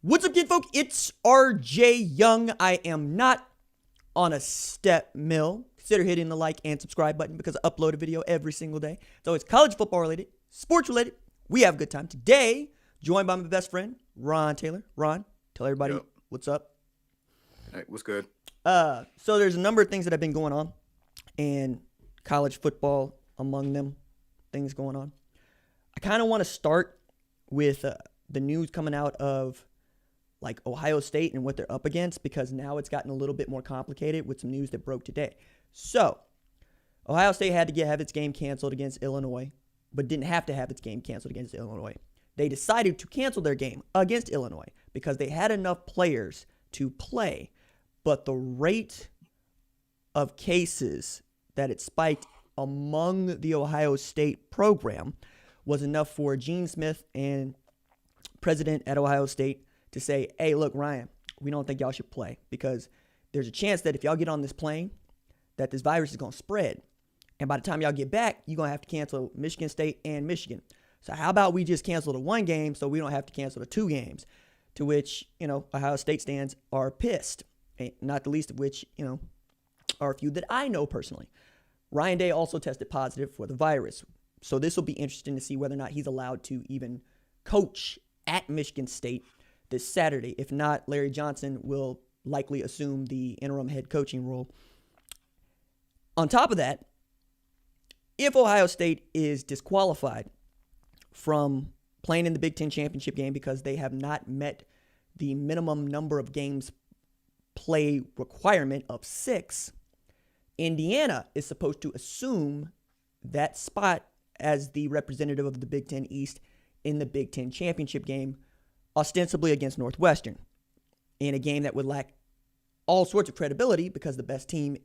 What's up, kid folk? It's RJ Young. I am not on a step mill. Consider hitting the like and subscribe button because I upload a video every single day. It's always college football related, sports related. We have a good time. Today, joined by my best friend, Ron Taylor. Ron, tell everybody what's up. Hey, what's good? So there's a number of things that have been going on, and college football among them, things going on. I kind of want to start with the news coming out of like Ohio State and what they're up against, because now it's gotten a little bit more complicated with some news that broke today. So Ohio State had to have its game canceled against Illinois, but didn't have to have its game canceled against Illinois. They decided to cancel their game against Illinois because they had enough players to play, but the rate of cases that it spiked among the Ohio State program was enough for Gene Smith and president at Ohio State to say, hey, look, Ryan, we don't think y'all should play because there's a chance that if y'all get on this plane, that this virus is going to spread. And by the time y'all get back, you're going to have to cancel Michigan State and Michigan. So how about we just cancel the one game so we don't have to cancel the two games? To which, Ohio State stands are pissed. Not the least of which, are a few that I know personally. Ryan Day also tested positive for the virus. So this will be interesting to see whether or not he's allowed to even coach at Michigan State this Saturday. If not, Larry Johnson will likely assume the interim head coaching role. On top of that, if Ohio State is disqualified from playing in the Big Ten championship game because they have not met the minimum number of games play requirement of 6, Indiana is supposed to assume that spot as the representative of the Big Ten East in the Big Ten championship game, ostensibly against Northwestern, in a game that would lack all sorts of credibility because the best team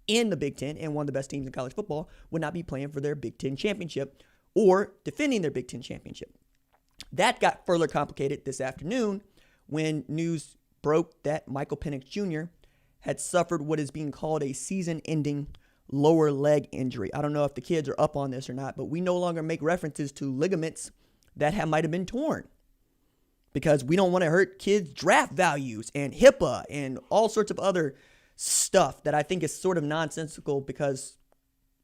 in the Big Ten and one of the best teams in college football would not be playing for their Big Ten championship or defending their Big Ten championship. That got further complicated this afternoon when news broke that Michael Penix Jr. had suffered what is being called a season-ending lower leg injury. I don't know if the kids are up on this or not, but we no longer make references to ligaments that might have been torn because we don't want to hurt kids' draft values and HIPAA and all sorts of other stuff that I think is sort of nonsensical because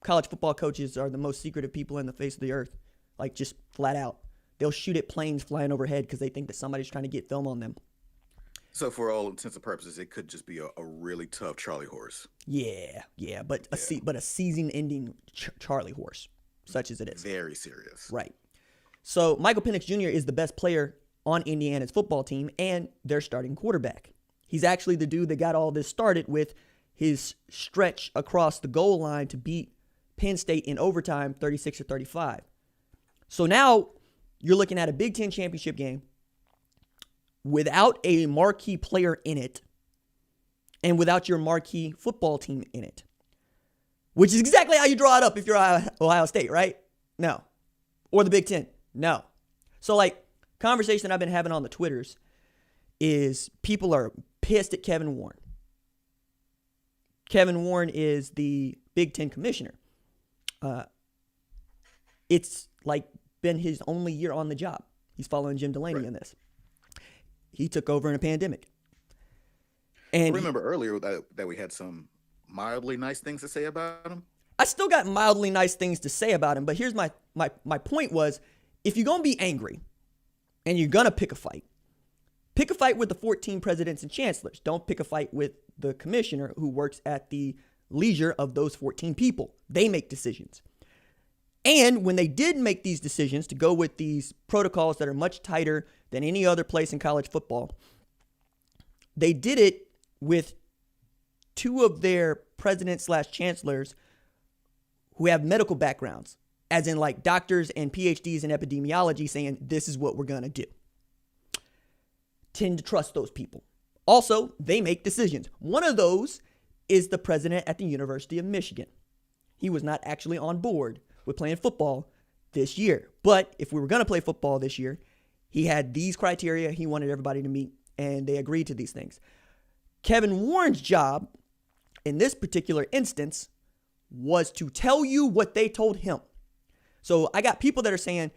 college football coaches are the most secretive people in the face of the earth, like just flat out. They'll shoot at planes flying overhead because they think that somebody's trying to get film on them. So for all intents and purposes, it could just be a really tough Charlie horse. Yeah, but a season-ending Charlie horse, such as it is. Very serious. Right. So Michael Penix Jr. is the best player on Indiana's football team and their starting quarterback. He's actually the dude that got all this started with his stretch across the goal line to beat Penn State in overtime, 36-35. So now you're looking at a Big Ten championship game without a marquee player in it and without your marquee football team in it, which is exactly how you draw it up if you're Ohio State, right? No. Or the Big Ten. No. So conversation I've been having on the Twitters is people are pissed at Kevin Warren. Kevin Warren is the Big Ten commissioner. It's been his only year on the job. He's following Jim Delaney in this. He took over in a pandemic. And I remember earlier that we had some mildly nice things to say about him. I still got mildly nice things to say about him, but here's my point was, if you're going to be angry and you're going to pick a fight with the 14 presidents and chancellors. Don't pick a fight with the commissioner who works at the leisure of those 14 people. They make decisions. And when they did make these decisions to go with these protocols that are much tighter than any other place in college football, they did it with 2 of their presidents/chancellors who have medical backgrounds, as in doctors and PhDs in epidemiology saying this is what we're going to do. Tend to trust those people. Also, they make decisions. One of those is the president at the University of Michigan. He was not actually on board with playing football this year. But if we were going to play football this year, he had these criteria he wanted everybody to meet, and they agreed to these things. Kevin Warren's job in this particular instance was to tell you what they told him. So I got people that are saying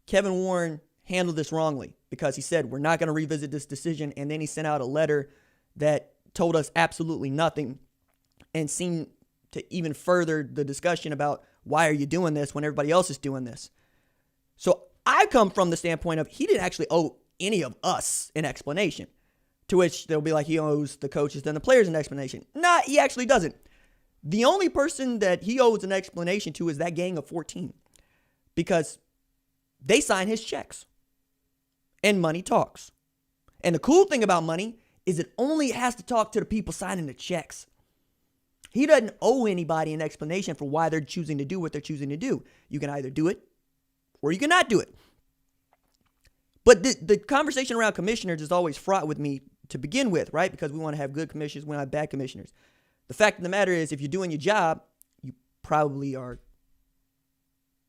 Kevin Warren handled this wrongly because he said, we're not going to revisit this decision. And then he sent out a letter that told us absolutely nothing and seemed to even further the discussion about why are you doing this when everybody else is doing this. So I come from the standpoint of he didn't actually owe any of us an explanation, to which they'll be like, he owes the coaches and the players an explanation. Nah, he actually doesn't. The only person that he owes an explanation to is that gang of 14 because they sign his checks and money talks. And the cool thing about money is it only has to talk to the people signing the checks. He doesn't owe anybody an explanation for why they're choosing to do what they're choosing to do. You can either do it or you cannot do it. But the conversation around commissioners is always fraught with me to begin with, right? Because we want to have good commissioners, we want to have bad commissioners. The fact of the matter is, if you're doing your job, you probably are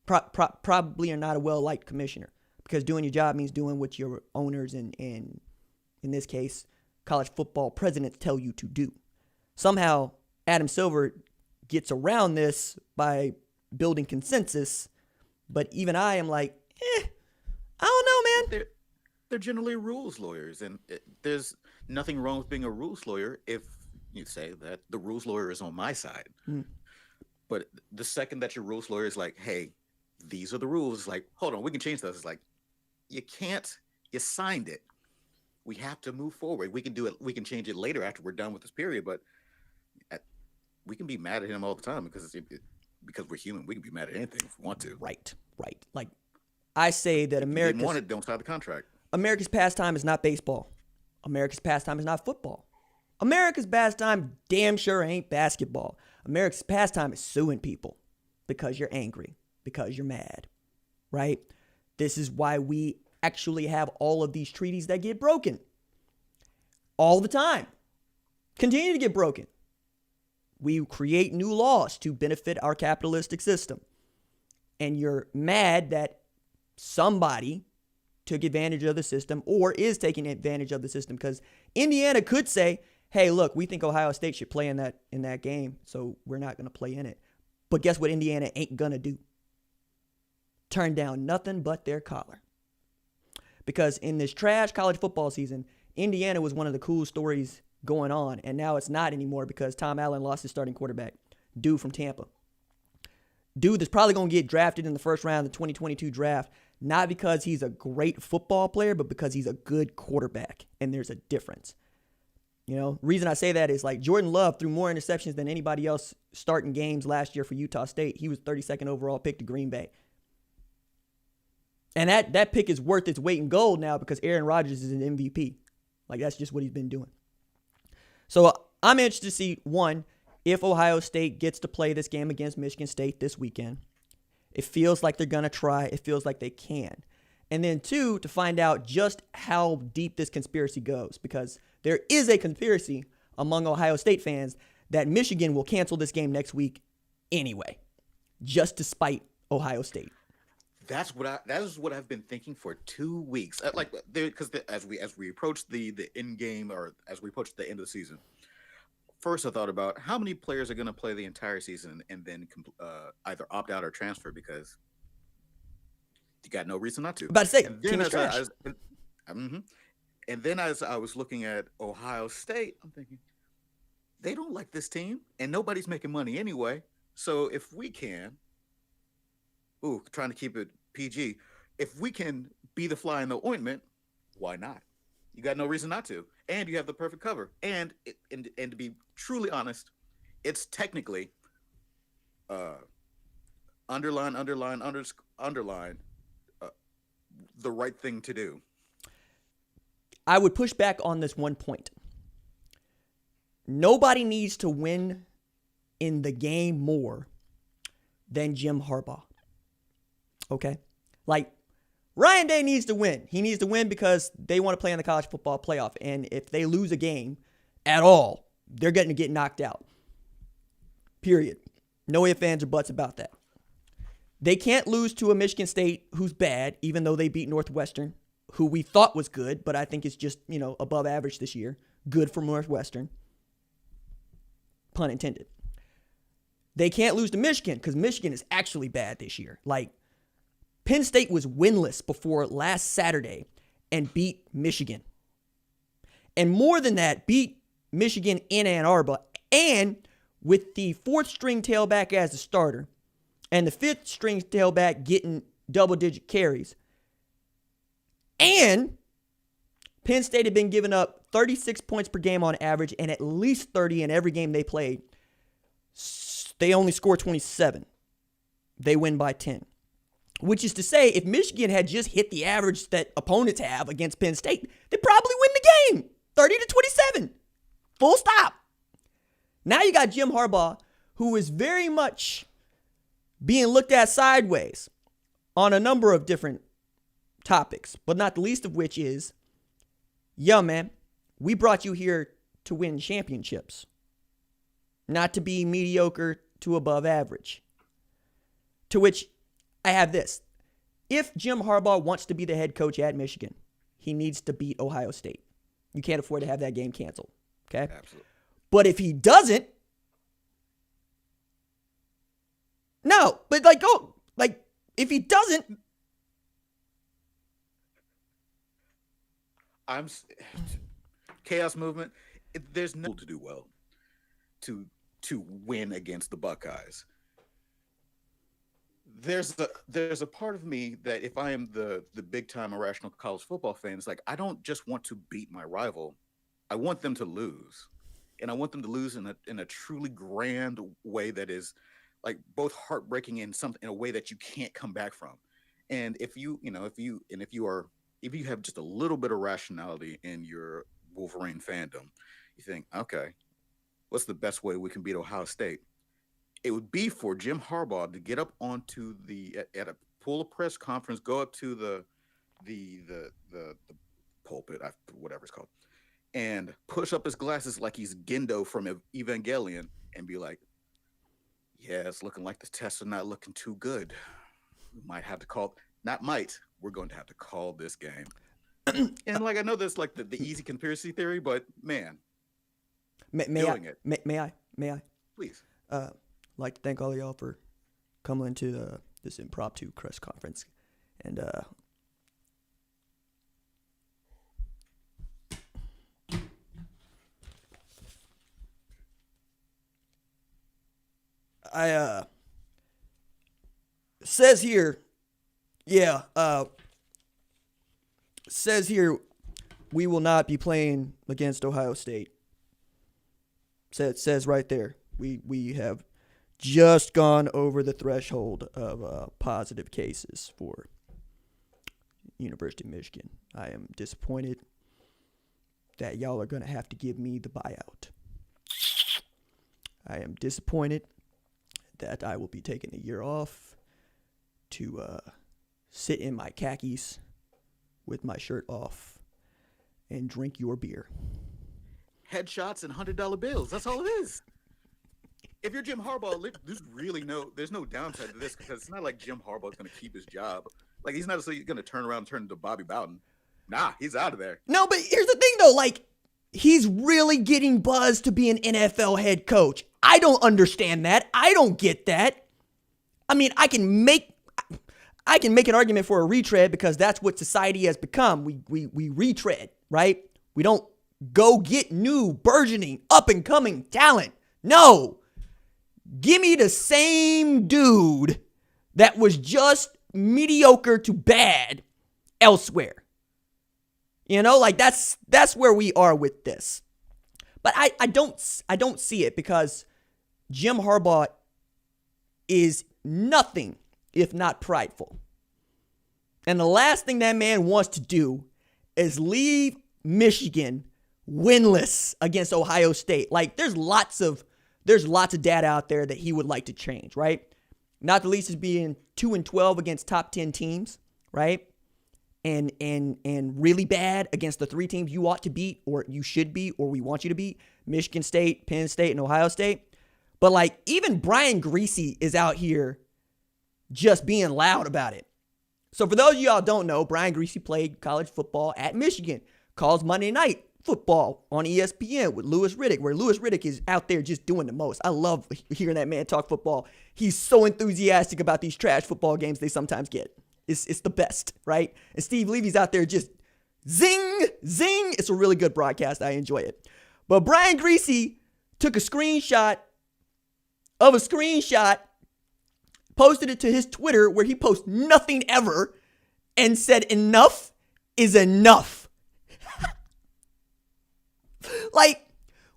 not a well-liked commissioner, because doing your job means doing what your owners and in this case, college football presidents tell you to do. Somehow, Adam Silver gets around this by building consensus, but even I am like, I don't know, man. They're generally rules lawyers, and there's nothing wrong with being a rules lawyer if you say that the rules lawyer is on my side. But the second that your rules lawyer is like, hey, these are the rules, it's like, hold on, we can change those. It's like, you can't, you signed it. We have to move forward. We can do it. We can change it later after we're done with this period, but we can be mad at him all the time because we're human. We can be mad at anything if we want to. Right. Like I say that America's, want it, don't sign the contract. America's pastime is not baseball. America's pastime is not football. America's pastime damn sure ain't basketball. America's pastime is suing people because you're angry, because you're mad, right? This is why we actually have all of these treaties that get broken all the time, continue to get broken. We create new laws to benefit our capitalistic system. And you're mad that somebody took advantage of the system or is taking advantage of the system, because Indiana could say, hey, look, we think Ohio State should play in that game, so we're not going to play in it. But guess what Indiana ain't going to do? Turn down nothing but their collar. Because in this trash college football season, Indiana was one of the cool stories going on, and now it's not anymore because Tom Allen lost his starting quarterback, dude from Tampa. Dude that's probably going to get drafted in the first round of the 2022 draft, not because he's a great football player, but because he's a good quarterback, and there's a difference. You know, reason I say that is like Jordan Love threw more interceptions than anybody else starting games last year for Utah State. He was 32nd overall pick to Green Bay. And that pick is worth its weight in gold now because Aaron Rodgers is an MVP. Like, that's just what he's been doing. So I'm interested to see, one, if Ohio State gets to play this game against Michigan State this weekend. It feels like they're going to try. It feels like they can. And then two, to find out just how deep this conspiracy goes, because there is a conspiracy among Ohio State fans that Michigan will cancel this game next week anyway, just to spite Ohio State. That is what I've been thinking for 2 weeks. Because as we approach the end game, or as we approach the end of the season, first I thought about how many players are going to play the entire season and then either opt out or transfer because you got no reason not to. About to say, and team is trash. And then as I was looking at Ohio State, I'm thinking, they don't like this team, and nobody's making money anyway. So if we can, trying to keep it PG, if we can be the fly in the ointment, why not? You got no reason not to. And you have the perfect cover. And to be truly honest, it's technically underline the right thing to do. I would push back on this one point. Nobody needs to win in the game more than Jim Harbaugh. Okay? Like, Ryan Day needs to win. He needs to win because they want to play in the college football playoff. And if they lose a game at all, they're going to get knocked out. Period. No ifs, ands, or buts about that. They can't lose to a Michigan State who's bad, even though they beat Northwestern, who we thought was good, but I think is just, above average this year. Good for Northwestern. Pun intended. They can't lose to Michigan because Michigan is actually bad this year. Like, Penn State was winless before last Saturday and beat Michigan. And more than that, beat Michigan in Ann Arbor, and with the fourth string tailback as the starter and the fifth string tailback getting double-digit carries. And Penn State had been giving up 36 points per game on average and at least 30 in every game they played. They only score 27. They win by 10. Which is to say, if Michigan had just hit the average that opponents have against Penn State, they'd probably win the game, 30-27. Full stop. Now you got Jim Harbaugh, who is very much being looked at sideways on a number of different topics, but not the least of which is, yo, man, we brought you here to win championships, not to be mediocre to above average. To which I have this. If Jim Harbaugh wants to be the head coach at Michigan, he needs to beat Ohio State. You can't afford to have that game canceled. Okay? Absolutely. But if he doesn't, no, but if he doesn't, Chaos movement. There's no to do well to win against the Buckeyes. There's a part of me that if I am the big time irrational college football fan, it's like I don't just want to beat my rival, I want them to lose, and I want them to lose in a truly grand way that is like both heartbreaking and something in a way that you can't come back from. And if you have just a little bit of rationality in your Wolverine fandom, you think, okay, what's the best way we can beat Ohio State? It would be for Jim Harbaugh to get up onto at a pull a press conference, go up to the pulpit, whatever it's called, and push up his glasses like he's Gendo from Evangelion and be like, yeah, it's looking like the tests are not looking too good. We might have to we're going to have to call this game. And like, I know that's like the easy conspiracy theory, but man, may I? Please. I'd like to thank all of y'all for coming into this impromptu press conference. And says here we will not be playing against Ohio State. Says right there, we have just gone over the threshold of positive cases for University of Michigan. I am disappointed that y'all are going to have to give me the buyout. I am disappointed that I will be taking a year off to sit in my khakis with my shirt off and drink your beer. Headshots and $100 bills. That's all it is. If you're Jim Harbaugh, there's no downside to this, because it's not like Jim Harbaugh is going to keep his job. Like, he's not going to turn around and turn into Bobby Bowden. Nah, he's out of there. No, but here's the thing, though. Like, he's really getting buzzed to be an NFL head coach. I don't understand that. I don't get that. I mean, I can make an argument for a retread because that's what society has become. We retread, right? We don't go get new, burgeoning, up-and-coming talent. No. Give me the same dude that was just mediocre to bad elsewhere. You know, like that's where we are with this. But I don't see it, because Jim Harbaugh is nothing if not prideful. And the last thing that man wants to do is leave Michigan winless against Ohio State. Like, there's lots of data out there that he would like to change, right? Not the least is being 2-12 against top 10 teams, right? And really bad against the three teams you ought to beat, or you should beat, or we want you to beat: Michigan State, Penn State, and Ohio State. But like, even Brian Griese is out here just being loud about it. So for those of y'all who don't know, Brian Griese played college football at Michigan, calls Monday Night Football on ESPN with Louis Riddick, where Louis Riddick is out there just doing the most. I love hearing that man talk football. He's so enthusiastic about these trash football games they sometimes get. It's the best, right? And Steve Levy's out there just zing, zing. It's a really good broadcast. I enjoy it. But Brian Greasy took a screenshot of a screenshot, posted it to his Twitter where he posts nothing ever, and said enough is enough. Like,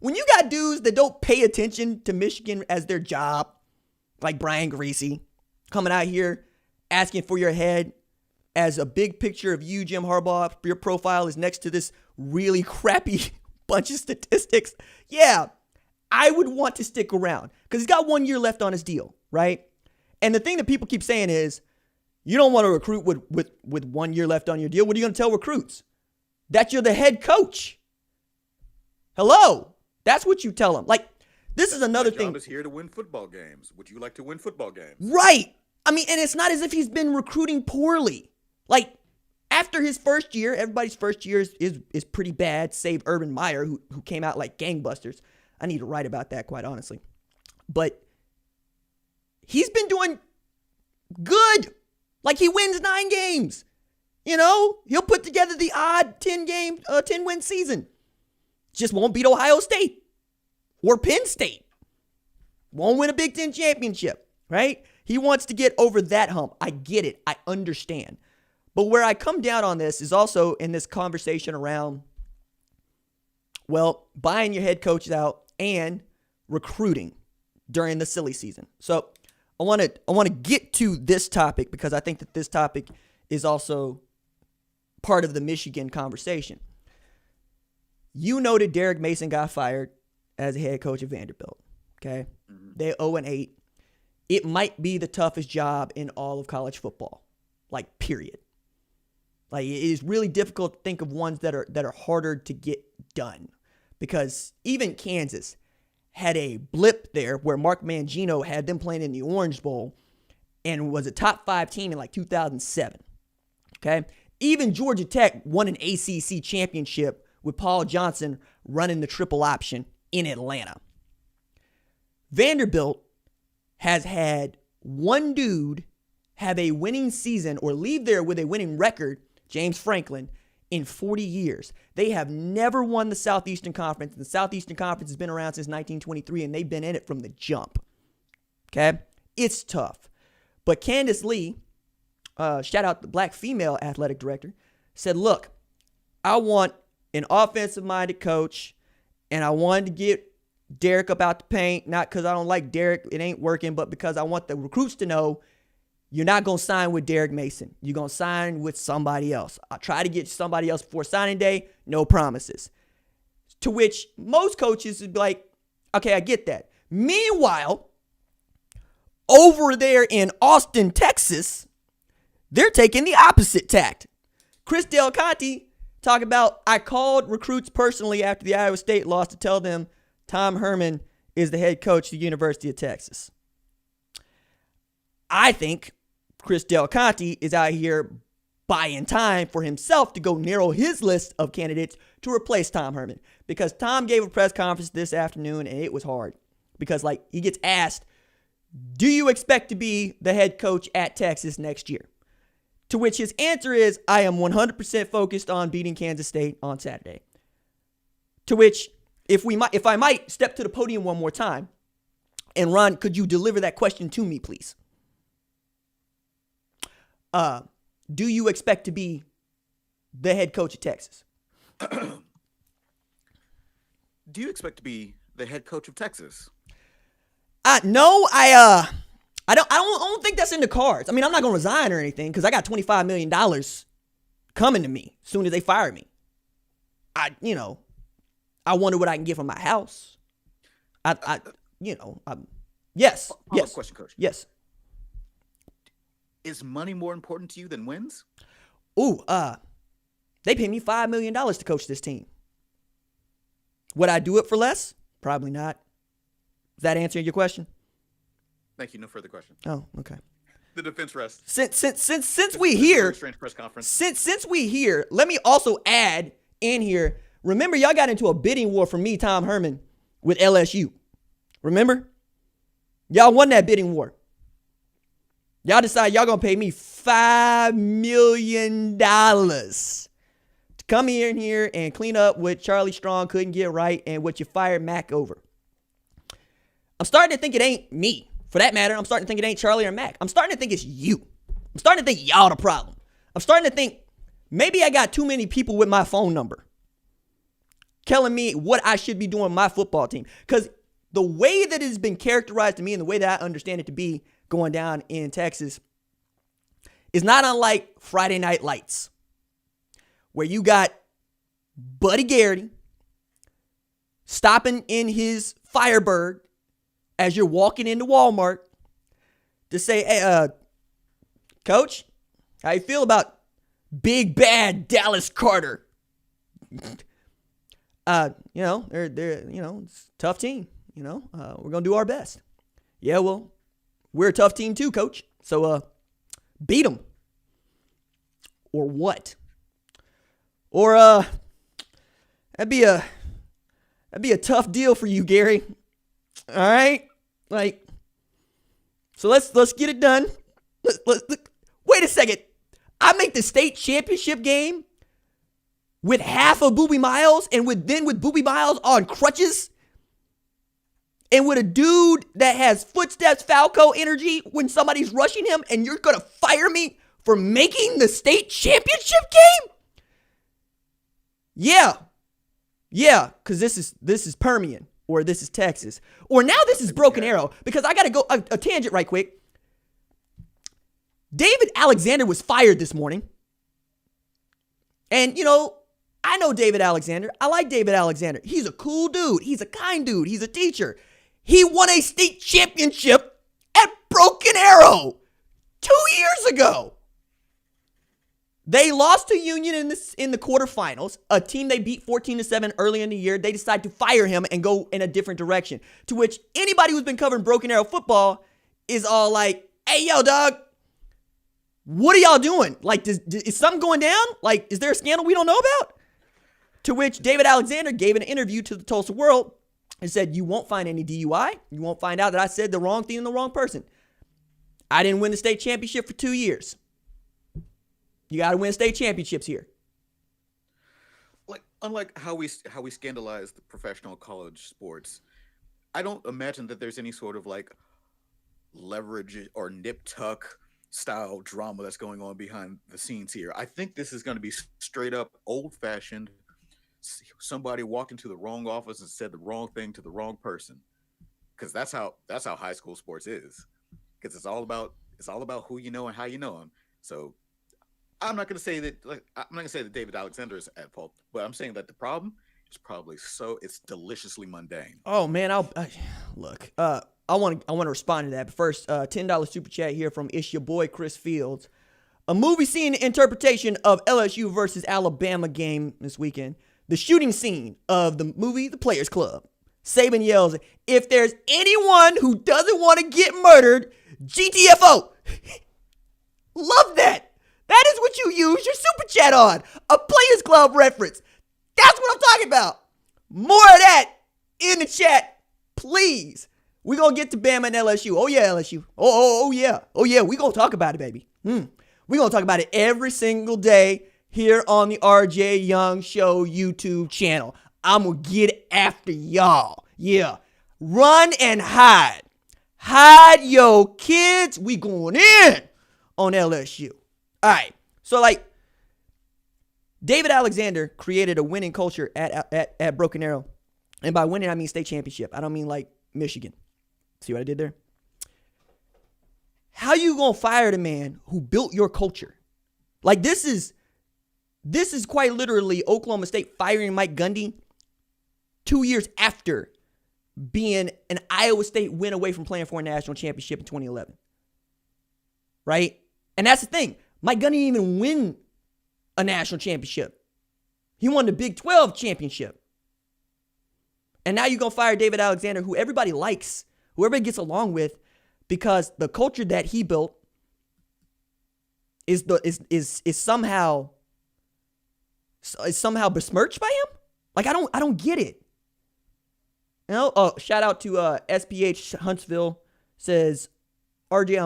when you got dudes that don't pay attention to Michigan as their job, like Brian Greasy, coming out here asking for your head as a big picture of you, Jim Harbaugh, your profile is next to this really crappy bunch of statistics. Yeah, I would want to stick around because he's got 1 year left on his deal, right? And the thing that people keep saying is, you don't want to recruit with 1 year left on your deal. What are you going to tell recruits? That you're the head coach. Hello. That's what you tell them. Like, this is another thing. My job is here to win football games. Would you like to win football games? Right. I mean, and it's not as if he's been recruiting poorly. Like, after his first year, everybody's first year is pretty bad, save Urban Meyer, who came out like gangbusters. I need to write about that, quite honestly. But he's been doing good. Like, he wins 9 games. You know, he'll put together the odd 10-win season. Just won't beat Ohio State or Penn State. Won't win a Big Ten championship, right? He wants to get over that hump. I get it. I understand. But where I come down on this is also in this conversation around, well, buying your head coaches out and recruiting during the silly season. So I want to get to this topic because I think that this topic is also part of the Michigan conversation. You know that Derek Mason got fired as a head coach of Vanderbilt. Okay, They're 0-8. It might be the toughest job in all of college football, like period. Like, it is really difficult to think of ones that are harder to get done because even Kansas had a blip there where Mark Mangino had them playing in the Orange Bowl and was a top 5 team in like 2007. Okay, even Georgia Tech won an ACC championship with Paul Johnson running the triple option in Atlanta. Vanderbilt has had one dude have a winning season or leave there with a winning record, James Franklin, in 40 years. They have never won the Southeastern Conference. The Southeastern Conference has been around since 1923, and they've been in it from the jump. Okay? It's tough. But Candace Lee, shout out the black female athletic director, said, look, I want an offensive-minded coach, and I wanted to get Derek up out the paint, not because I don't like Derek, it ain't working, but because I want the recruits to know you're not going to sign with Derek Mason. You're going to sign with somebody else. I'll try to get somebody else before signing day, no promises. To which most coaches would be like, okay, I get that. Meanwhile, over there in Austin, Texas, they're taking the opposite tact. Chris Del Conte talk about, I called recruits personally after the Iowa State loss to tell them Tom Herman is the head coach of the University of Texas. I think Chris Del Conte is out here buying time for himself to go narrow his list of candidates to replace Tom Herman. Because Tom gave a press conference this afternoon and it was hard. Because like he gets asked, do you expect to be the head coach at Texas next year? To which his answer is, I am 100% focused on beating Kansas State on Saturday. To which, if I might step to the podium one more time, and Ron, could you deliver that question to me, please? Do you expect to be the head coach of Texas? Do you expect to be the head coach of Texas? No, I don't think that's in the cards. I mean, I'm not going to resign or anything because I got $25 million coming to me as soon as they fire me. I wonder what I can get from my house. Yes. Question, Coach. Yes. Is money more important to you than wins? Ooh, they pay me $5 million to coach this team. Would I do it for less? Probably not. Does that answer your question? Thank you. No further question. Oh, okay. The defense rests. Since we here, strange press conference. Since we here, let me also add in here. Remember, y'all got into a bidding war for me, Tom Herman, with LSU. Remember? Y'all won that bidding war. Y'all decide y'all gonna pay me $5 million to come here and clean up what Charlie Strong couldn't get right and what you fired Mac over. I'm starting to think it ain't me. For that matter, I'm starting to think it ain't Charlie or Mac. I'm starting to think it's you. I'm starting to think y'all the problem. I'm starting to think maybe I got too many people with my phone number telling me what I should be doing with my football team. Because the way that it's been characterized to me and the way that I understand it to be going down in Texas is not unlike Friday Night Lights, where you got Buddy Garrity stopping in his Firebird as you're walking into Walmart to say, hey, Coach, how you feel about big bad Dallas Carter? They're it's a tough team. We're gonna do our best. Yeah, well, we're a tough team too, Coach. So beat them. Or what? Or that'd be a tough deal for you, Gary. All right, so let's get it done. Wait a second. I make the state championship game with half of Boobie Miles and with Boobie Miles on crutches and with a dude that has footsteps Falco energy when somebody's rushing him, and you're going to fire me for making the state championship game? Yeah, because this is Permian, or this is Texas, or now this is Broken Arrow, because I got to go a tangent right quick. David Alexander was fired this morning. And, I know David Alexander. I like David Alexander. He's a cool dude. He's a kind dude. He's a teacher. He won a state championship at Broken Arrow 2 years ago. They lost to Union in the quarterfinals, a team they beat 14-7 early in the year. They decided to fire him and go in a different direction, to which anybody who's been covering Broken Arrow football is all like, hey, yo, dog, what are y'all doing? Is something going down? Is there a scandal we don't know about? To which David Alexander gave an interview to the Tulsa World and said, you won't find any DUI. You won't find out that I said the wrong thing to the wrong person. I didn't win the state championship for 2 years. You got to win state championships here. Unlike how we scandalize the professional college sports, I don't imagine that there's any sort of leverage or nip tuck style drama that's going on behind the scenes here. I think this is going to be straight up old fashioned. Somebody walked into the wrong office and said the wrong thing to the wrong person, because that's how high school sports is. Because it's all about who you know and how you know them. So I'm not going to say that David Alexander is at fault, but I'm saying that the problem is probably it's deliciously mundane. Oh man, look. I want to respond to that, but first, $10 super chat here from It's Your Boy Chris Fields. A movie scene interpretation of LSU versus Alabama game this weekend. The shooting scene of the movie The Players Club. Saban yells, if there's anyone who doesn't want to get murdered, GTFO. Love that. That is what you use your super chat on. A Players Club reference. That's what I'm talking about. More of that in the chat, please. We're going to get to Bama and LSU. Oh, yeah, LSU. Oh, yeah. Oh, yeah, we're going to talk about it, baby. We're going to talk about it every single day here on the RJ Young Show YouTube channel. I'm going to get after y'all. Yeah. Run and hide. Hide your kids. We going in on LSU. All right. So, David Alexander created a winning culture at Broken Arrow. And by winning, I mean state championship. I don't mean Michigan. See what I did there? How you gonna fire the man who built your culture? This is quite literally Oklahoma State firing Mike Gundy 2 years after being an Iowa State win away from playing for a national championship in 2011. Right? And that's the thing. Mike Gundy didn't even win a national championship. He won the Big 12 championship. And now you're going to fire David Alexander, who everybody likes, who everybody gets along with, because the culture that he built is somehow besmirched by him. I don't get it. Shout out to SPH Huntsville, says, RJ,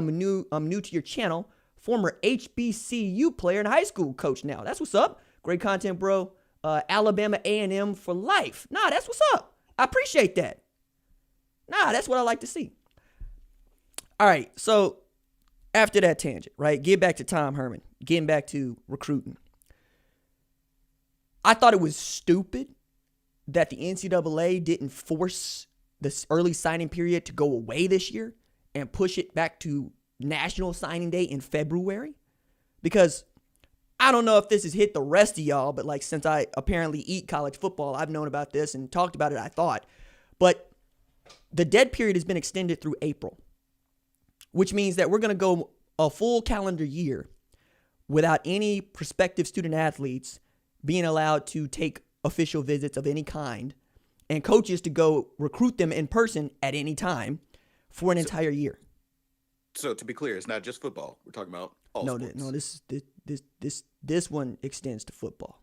I'm new to your channel. former HBCU player and high school coach now. That's what's up. Great content, bro. Alabama A&M for life. Nah, that's what's up. I appreciate that. Nah, that's what I like to see. All right, so after that tangent, right, get back to Tom Herman, getting back to recruiting. I thought it was stupid that the NCAA didn't force this early signing period to go away this year and push it back to National Signing Day in February. Because I don't know if this has hit the rest of y'all, but like since I apparently eat college football, I've known about this and talked about it, I thought. But the dead period has been extended through April, which means that we're going to go a full calendar year without any prospective student athletes being allowed to take official visits of any kind and coaches to go recruit them in person at any time for an entire year. So to be clear, it's not just football. We're talking about all sports. No, this one extends to football.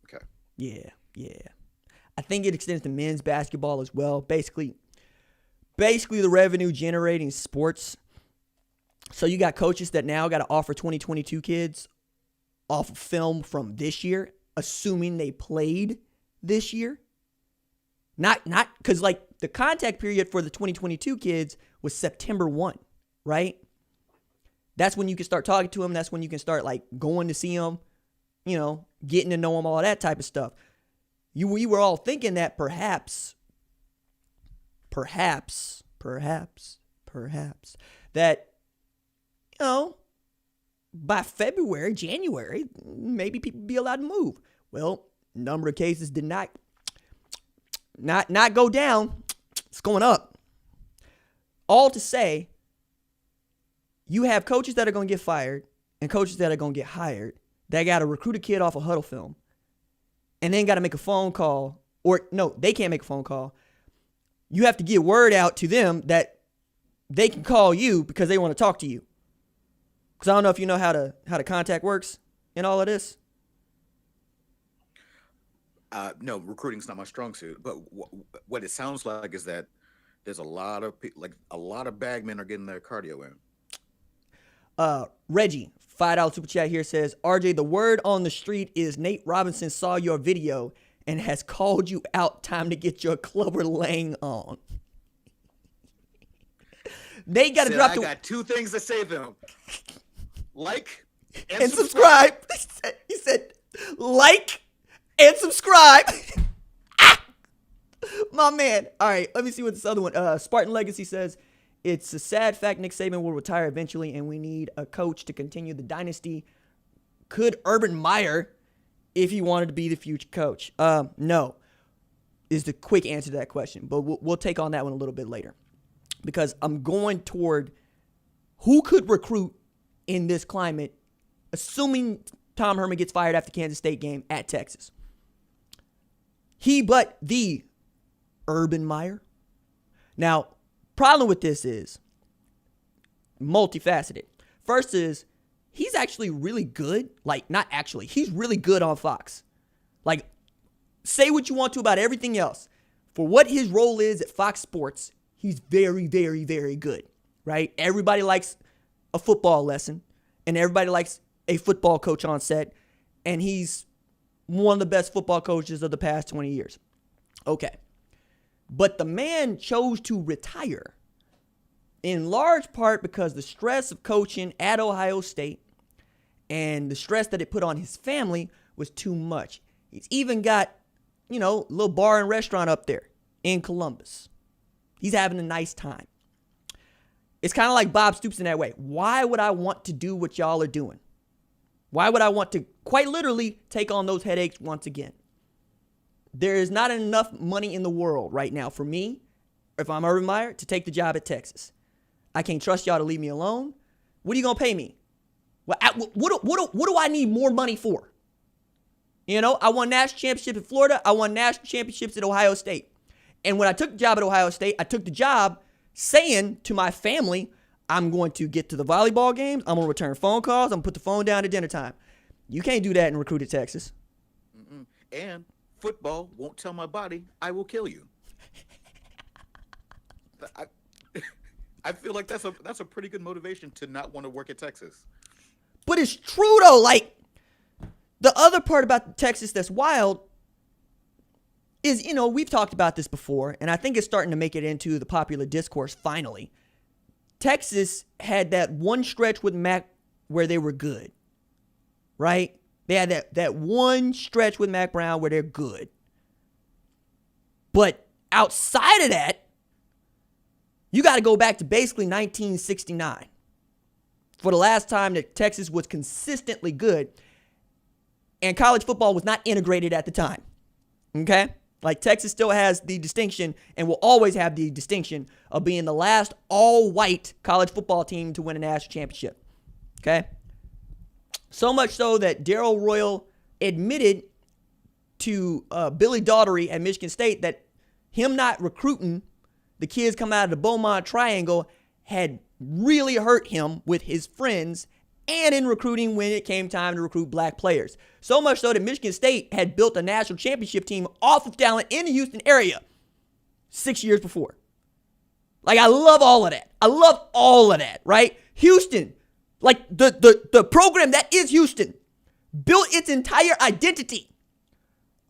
Okay. Yeah. I think it extends to men's basketball as well. Basically the revenue generating sports. So you got coaches that now got to offer 2022 kids off of film from this year, assuming they played this year. Not because like the contact period for the 2022 kids was September 1, right? That's when you can start talking to them. That's when you can start like going to see them, getting to know them, all that type of stuff. We were all thinking that perhaps that, by February, January, maybe people be allowed to move. Well, number of cases did not go down. It's going up. All to say, you have coaches that are going to get fired and coaches that are going to get hired that got to recruit a kid off of huddle film and then got to make a phone call. Or no, they can't make a phone call. You have to get word out to them that they can call you because they want to talk to you. Because I don't know if you know how the contact works in all of this. No, recruiting's not my strong suit. But what it sounds like is that there's a lot of bagmen are getting their cardio in. Reggie, $5 super chat here says, RJ, the word on the street is Nate Robinson saw your video and has called you out. Time to get your Clubber Lang on. They got to drop. I got two things to say to them. Like and subscribe. He said, like and subscribe. My man. All right, let me see what this other one. Spartan Legacy says, it's a sad fact Nick Saban will retire eventually, and we need a coach to continue the dynasty. Could Urban Meyer, if he wanted to be the future coach? No, is the quick answer to that question. But we'll take on that one a little bit later. Because I'm going toward who could recruit in this climate, assuming Tom Herman gets fired after Kansas State game at Texas. But the Urban Meyer. Now, problem with this is multifaceted. First is he's actually really good. Like, not actually. He's really good on Fox. Like, say what you want to about everything else. For what his role is at Fox Sports, he's very, very, very good, right? Everybody likes a football lesson, and everybody likes a football coach on set, and he's one of the best football coaches of the past 20 years. Okay. But the man chose to retire in large part because the stress of coaching at Ohio State and the stress that it put on his family was too much. He's even got, a little bar and restaurant up there in Columbus. He's having a nice time. It's kind of like Bob Stoops in that way. Why would I want to do what y'all are doing? Why would I want to quite literally take on those headaches once again? There is not enough money in the world right now for me, if I'm Urban Meyer, to take the job at Texas. I can't trust y'all to leave me alone. What are you going to pay me? What do I need more money for? I won national championships in Florida. I won national championships at Ohio State. And when I took the job at Ohio State, I took the job saying to my family, I'm going to get to the volleyball games. I'm going to return phone calls. I'm going to put the phone down at dinner time. You can't do that and recruit at Texas. Mm-mm. And football won't tell my body I will kill you. I feel like that's a pretty good motivation to not want to work at Texas. But it's true, though. Like, the other part about Texas that's wild is, we've talked about this before, and I think it's starting to make it into the popular discourse finally. Texas had that one stretch with Mac where they were good, right? They had that one stretch with Mac Brown where they're good. But outside of that, you got to go back to basically 1969 for the last time that Texas was consistently good, and college football was not integrated at the time, okay? Like, Texas still has the distinction and will always have the distinction of being the last all-white college football team to win a national championship, okay? So much so that Darrell Royal admitted to Billy Daughtery at Michigan State that him not recruiting the kids coming out of the Beaumont Triangle had really hurt him with his friends and in recruiting when it came time to recruit black players. So much so that Michigan State had built a national championship team off of talent in the Houston area 6 years before. Like, I love all of that. Right? Houston, like the program that is Houston, built its entire identity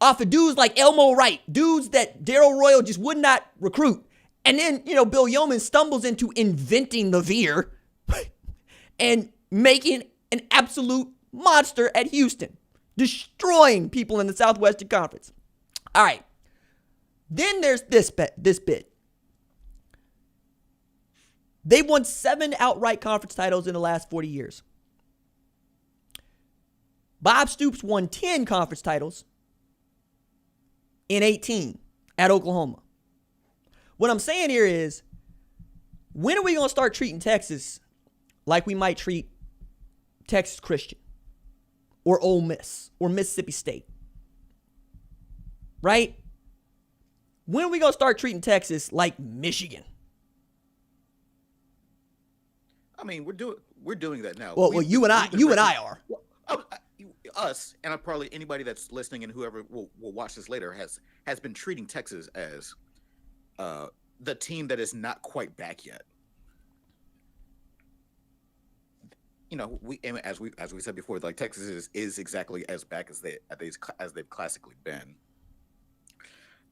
off of dudes like Elmo Wright, dudes that Darrell Royal just would not recruit. And then, Bill Yeoman stumbles into inventing the veer and making an absolute monster at Houston, destroying people in the Southwestern Conference. All right. Then there's this bit. They won 7 outright conference titles in the last 40 years. Bob Stoops won 10 conference titles in 18 at Oklahoma. What I'm saying here is, when are we going to start treating Texas like we might treat Texas Christian or Ole Miss or Mississippi State? Right? When are we going to start treating Texas like Michigan? I mean, we're doing that now. Well, you and I are. Us, and probably anybody that's listening and whoever will watch this later has been treating Texas as the team that is not quite back yet. As we said before, like, Texas is exactly as back as they've classically been.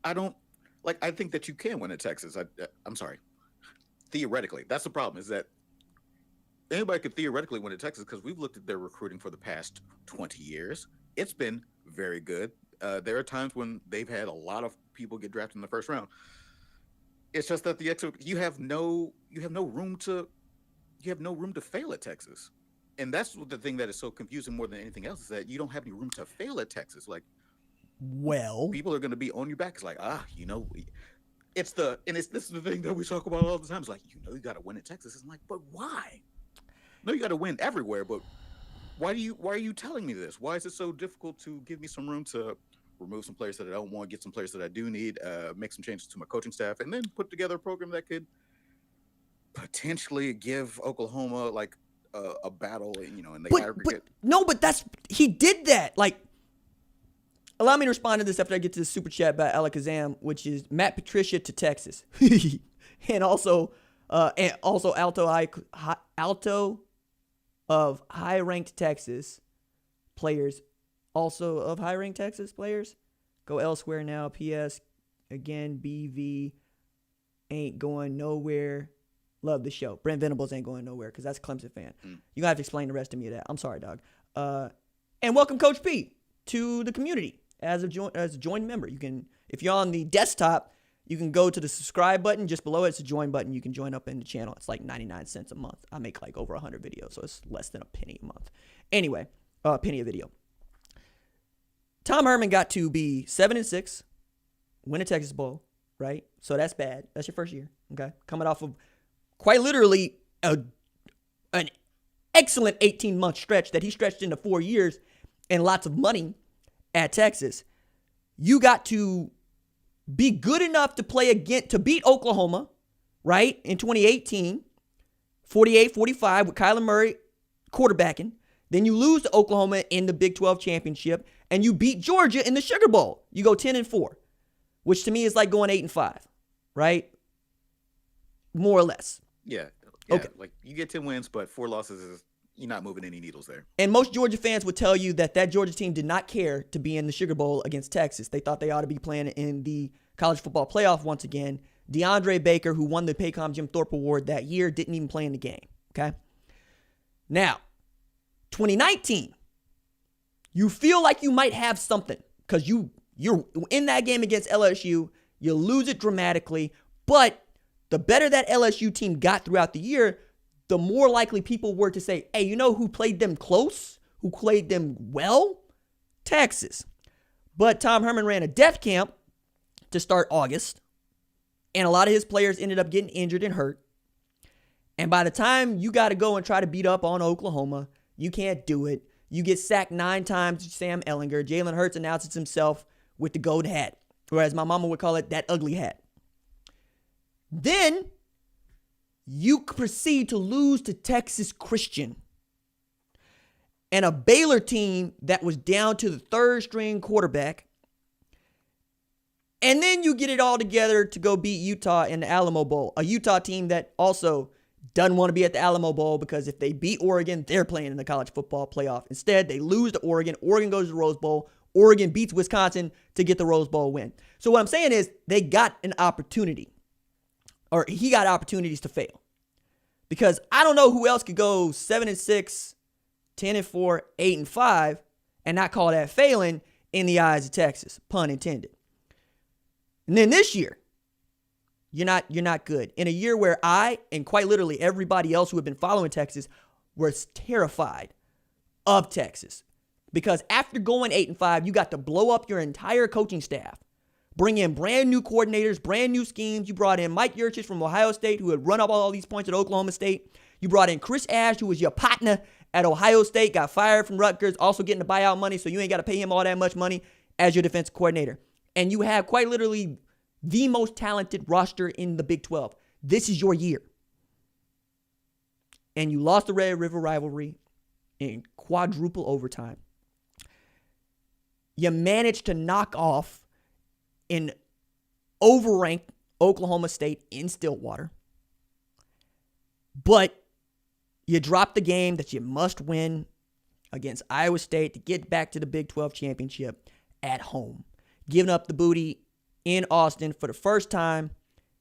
I think that you can win at Texas. I'm sorry. Theoretically, that's the problem, is that anybody could theoretically win at Texas, because we've looked at their recruiting for the past 20 years. It's been very good. There are times when they've had a lot of people get drafted in the first round. It's just that you have no room to fail at Texas. And that's the thing that is so confusing more than anything else, is that you don't have any room to fail at Texas. Like, well, people are going to be on your back. It's like, this is the thing that we talk about all the time. It's like, you got to win at Texas. It's like, but why? No, you got to win everywhere. But why are you telling me this? Why is it so difficult to give me some room to remove some players that I don't want, get some players that I do need, make some changes to my coaching staff, and then put together a program that could potentially give Oklahoma like a battle, in the aggregate. But he did that. Like, allow me to respond to this after I get to the super chat by Alakazam, which is Matt Patricia to Texas, and also Alto of high-ranked Texas players, also of high-ranked Texas players, go elsewhere now. P.S. Again, BV ain't going nowhere. Love the show. Brent Venables ain't going nowhere because that's a Clemson fan. You're going to have to explain the rest of me of that. I'm sorry, dog. And welcome Coach P to the community as a join member. You can, if you're on the desktop, you can go to the subscribe button. Just below it's a join button. You can join up in the channel. It's like 99 cents a month. I make like over 100 videos, so it's less than a penny a month. Anyway, a penny a video. Tom Herman got to be 7-6, win a Texas Bowl, right? So that's bad. That's your first year, okay? Coming off of quite literally an excellent 18-month stretch that he stretched into 4 years and lots of money at Texas. You got to be good enough to play again, to beat Oklahoma, right, in 2018, 48-45 with Kyler Murray quarterbacking. Then you lose to Oklahoma in the Big 12 championship, and you beat Georgia in the Sugar Bowl. You go 10-4, which to me is like going 8-5, right? More or less. Yeah. Okay. Like, you get 10 wins, but 4 losses is, you're not moving any needles there. And most Georgia fans would tell you that Georgia team did not care to be in the Sugar Bowl against Texas. They thought they ought to be playing in the college football playoff once again. DeAndre Baker, who won the Paycom Jim Thorpe Award that year, didn't even play in the game. Okay? Now, 2019, you feel like you might have something because you're in that game against LSU. You lose it dramatically, but the better that LSU team got throughout the year, the more likely people were to say, hey, you know who played them close? Who played them well? Texas. But Tom Herman ran a death camp to start August, and a lot of his players ended up getting injured and hurt. And by the time you got to go and try to beat up on Oklahoma, you can't do it. You get sacked 9 times, Sam Ehlinger. Jalen Hurts announces himself with the gold hat, or as my mama would call it, that ugly hat. Then you proceed to lose to Texas Christian and a Baylor team that was down to the 3rd string quarterback. And then you get it all together to go beat Utah in the Alamo Bowl, a Utah team that also doesn't want to be at the Alamo Bowl because if they beat Oregon, they're playing in the college football playoff. Instead, they lose to Oregon. Oregon goes to the Rose Bowl. Oregon beats Wisconsin to get the Rose Bowl win. So what I'm saying is they got an opportunity, or he got opportunities to fail. Because I don't know who else could go 7-6, 10-4, 8-5, and not call that failing in the eyes of Texas, pun intended. And then this year, you're not good. In a year where I, and quite literally everybody else who had been following Texas, was terrified of Texas. Because after going 8-5, you got to blow up your entire coaching staff. Bring in brand new coordinators, brand new schemes. You brought in Mike Yurcich from Ohio State, who had run up all these points at Oklahoma State. You brought in Chris Ash, who was your partner at Ohio State, got fired from Rutgers, also getting the buyout money, so you ain't got to pay him all that much money as your defensive coordinator. And you have quite literally the most talented roster in the Big 12. This is your year. And you lost the Red River rivalry in quadruple overtime. You managed to knock off an overranked Oklahoma State in Stillwater. But you dropped the game that you must win against Iowa State to get back to the Big 12 championship at home. Giving up the booty in Austin for the first time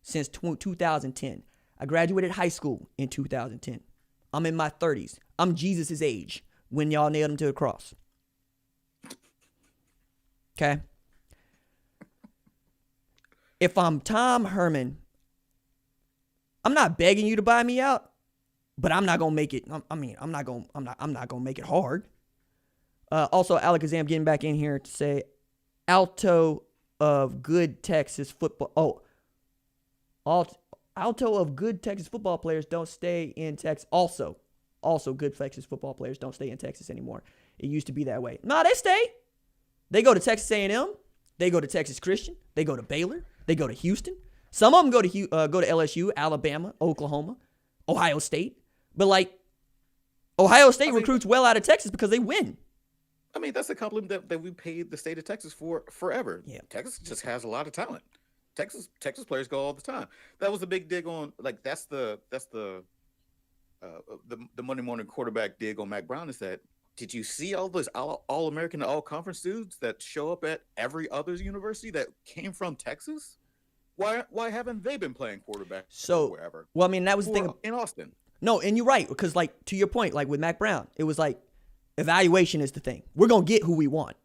since 2010. I graduated high school in 2010. I'm in my 30s. I'm Jesus' age when y'all nailed him to the cross. Okay? If I'm Tom Herman, I'm not begging you to buy me out, but I'm not gonna make it. I'm not gonna make it hard. Also, Alakazam getting back in here to say, alto of good Texas football. Alto of good Texas football players don't stay in Texas. Also, good Texas football players don't stay in Texas anymore. It used to be that way. No, they stay. They go to Texas A&M. They go to Texas Christian. They go to Baylor. They go to Houston. Some of them go to LSU, Alabama, Oklahoma, Ohio State. But like, Ohio State recruits well out of Texas because they win. I mean, that's a compliment that we paid the state of Texas for forever. Yeah. Texas just has a lot of talent. Texas players go all the time. That was a big dig on, like, that's the Monday morning quarterback dig on Mac Brown, is that, did you see all those all-American, all-conference dudes that show up at every other university that came from Texas? Why haven't they been playing quarterback wherever? Well, I mean, that was the thing in Austin. No, and you're right, because like, to your point, like with Mac Brown, it was like, evaluation is the thing. We're going to get who we want.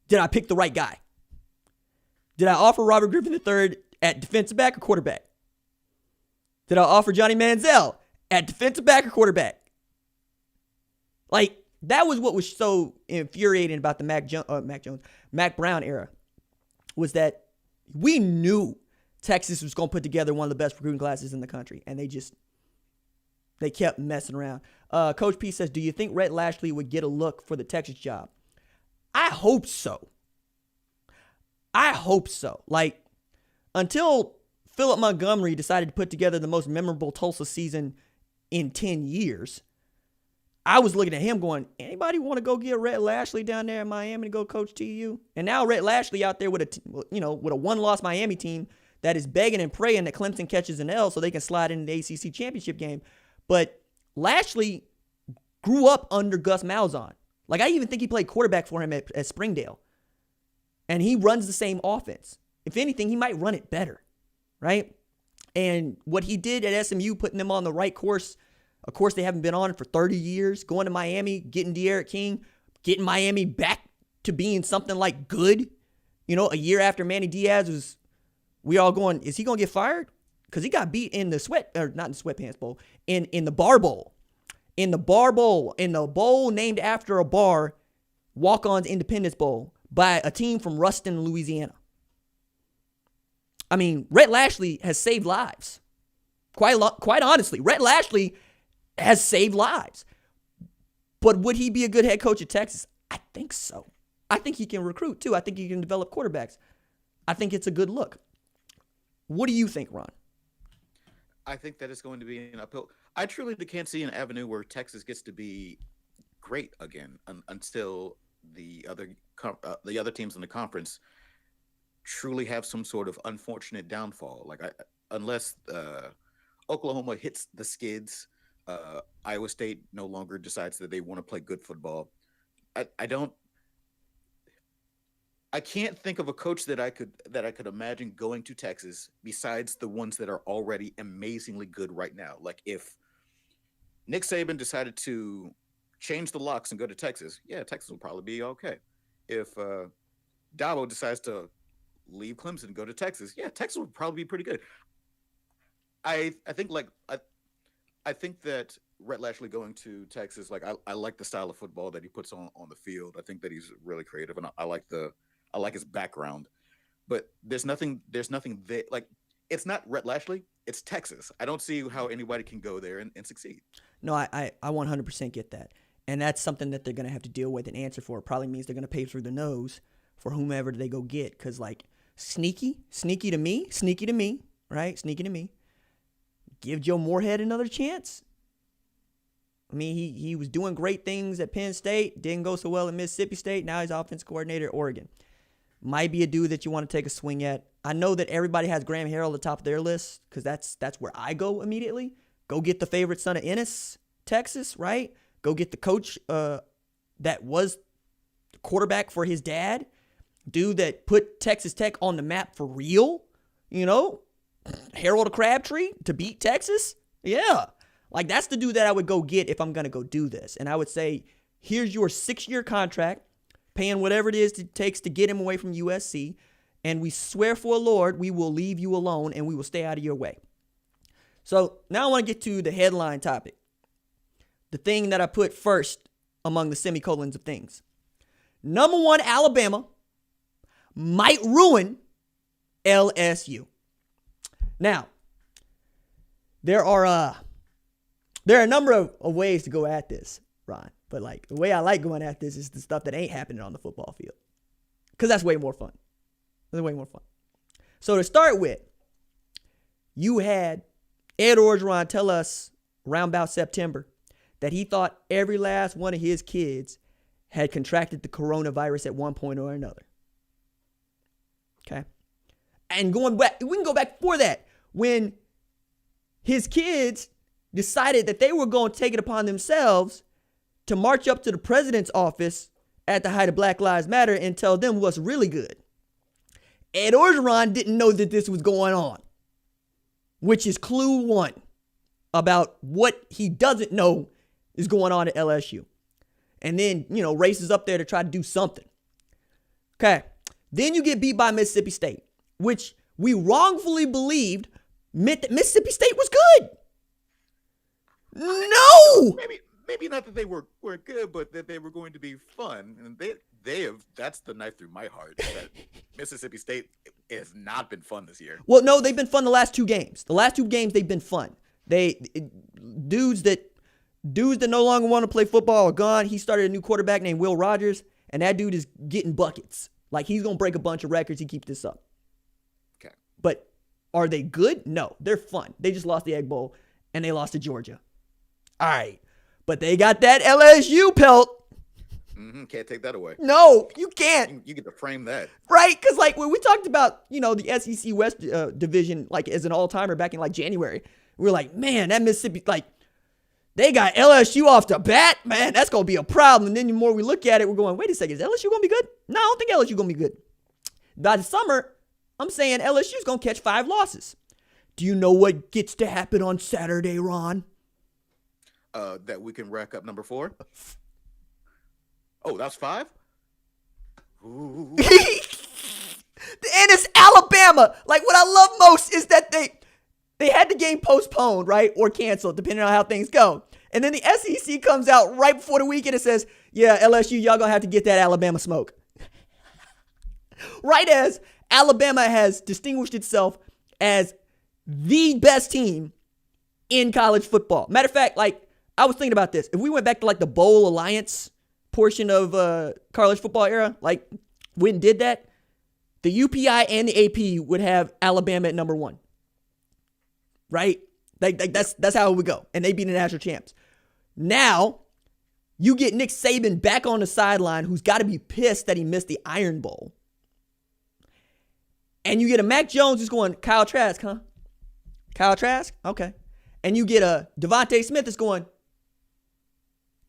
Did I pick the right guy? Did I offer Robert Griffin III at defensive back or quarterback? Did I offer Johnny Manziel at defensive back or quarterback? Like, that was what was so infuriating about the Mac Brown era, was that we knew Texas was going to put together one of the best recruiting classes in the country, and they kept messing around. Coach P says, do you think Rhett Lashley would get a look for the Texas job? I hope so. Like, until Philip Montgomery decided to put together the most memorable Tulsa season in 10 years, I was looking at him going, anybody want to go get Rhett Lashley down there in Miami to go coach TU? And now Rhett Lashley out there with a one-loss Miami team that is begging and praying that Clemson catches an L so they can slide into the ACC championship game. But Lashley grew up under Gus Malzahn. Like, I even think he played quarterback for him at Springdale. And he runs the same offense. If anything, he might run it better, right? And what he did at SMU, putting them on the right course, a course they haven't been on for 30 years, going to Miami, getting De'Aaron King, getting Miami back to being something like good. You know, a year after Manny Diaz was, we all going, is he going to get fired? Because he got beat in the not in the sweatpants bowl, in the bar bowl. In the bar bowl, in the bowl named after a bar, Walk-On's Independence Bowl, by a team from Ruston, Louisiana. I mean, Rhett Lashley has saved lives. Quite honestly, Rhett Lashley has saved lives. But would he be a good head coach at Texas? I think so. I think he can recruit too. I think he can develop quarterbacks. I think it's a good look. What do you think, Ron? I think that it's going to be an uphill. I truly can't see an avenue where Texas gets to be great again until the other teams in the conference truly have some sort of unfortunate downfall. Like unless Oklahoma hits the skids, Iowa State no longer decides that they want to play good football. I can't think of a coach that I could imagine going to Texas besides the ones that are already amazingly good right now. Like if Nick Saban decided to change the locks and go to Texas, yeah, Texas will probably be okay. If Dabo decides to leave Clemson and go to Texas, yeah, Texas will probably be pretty good. I think that Rhett Lashley going to Texas, like I like the style of football that he puts on the field. I think that he's really creative, and I like his background. But there's nothing there. Like, it's not Rhett Lashley, it's Texas. I don't see how anybody can go there and succeed. No, I 100% get that. And that's something that they're going to have to deal with and answer for. It probably means they're going to pay through the nose for whomever they go get. Because, like, sneaky to me, right? Sneaky to me. Give Joe Moorhead another chance. I mean, he was doing great things at Penn State. Didn't go so well at Mississippi State. Now he's offensive coordinator at Oregon. Might be a dude that you want to take a swing at. I know that everybody has Graham Harrell at the top of their list because that's where I go immediately. Go get the favorite son of Ennis, Texas, right? Go get the coach that was the quarterback for his dad. Dude that put Texas Tech on the map for real. You know, Harold Crabtree to beat Texas. Yeah. Like, that's the dude that I would go get if I'm going to go do this. And I would say, here's your 6-year contract, paying whatever it is it takes to get him away from USC. And we swear for the Lord, we will leave you alone and we will stay out of your way. So now I want to get to the headline topic. The thing that I put first among the semicolons of things. Number 1, Alabama might ruin LSU. Now, there are a number of ways to go at this, Ron. But like the way I like going at this is the stuff that ain't happening on the football field. Because that's way more fun. That's way more fun. So to start with, you had Ed Orgeron tell us around about September that he thought every last one of his kids had contracted the coronavirus at one point or another. Okay? And going back, we can go back before that. When his kids decided that they were going to take it upon themselves to march up to the president's office at the height of Black Lives Matter and tell them what's really good. Ed Orgeron didn't know that this was going on, which is clue 1 about what he doesn't know is going on at LSU. And then, races up there to try to do something. Okay. Then you get beat by Mississippi State, which we wrongfully believed meant that Mississippi State was good. No! Maybe not that they were good, but that they were going to be fun. And they have, that's the knife through my heart. That Mississippi State has not been fun this year. Well, no, they've been fun the last 2 games. The last 2 games, they've been fun. Dudes that no longer want to play football are gone. He started a new quarterback named Will Rogers, and that dude is getting buckets. Like, he's going to break a bunch of records. He keeps this up. Okay. But are they good? No, they're fun. They just lost the Egg Bowl, and they lost to Georgia. All right. But they got that LSU pelt. Mm-hmm. Can't take that away. No, you can't. You get to frame that. Right? Because, like, when we talked about, the SEC West division, like, as an all-timer back in, like, January, we were like, man, that Mississippi, like, They got LSU off the bat, man. That's going to be a problem. And then the more we look at it, we're going, wait a second, is LSU going to be good? No, I don't think LSU going to be good. By the summer, I'm saying LSU's going to catch 5 losses. Do you know what gets to happen on Saturday, Ron? That we can rack up number 4. Oh, that's 5? Ooh. And it's Alabama. Like, what I love most is that they had the game postponed, right? Or canceled, depending on how things go. And then the SEC comes out right before the weekend and says, yeah, LSU, y'all going to have to get that Alabama smoke. Right as Alabama has distinguished itself as the best team in college football. Matter of fact, like, I was thinking about this. If we went back to like the Bowl Alliance portion of college football era, like when did that, the UPI and the AP would have Alabama at number 1. Right? Like that's how it would go. And they'd be the national champs. Now, you get Nick Saban back on the sideline, who's got to be pissed that he missed the Iron Bowl. And you get a Mac Jones who's going, Kyle Trask, huh? Kyle Trask? Okay. And you get a Devontae Smith that's going,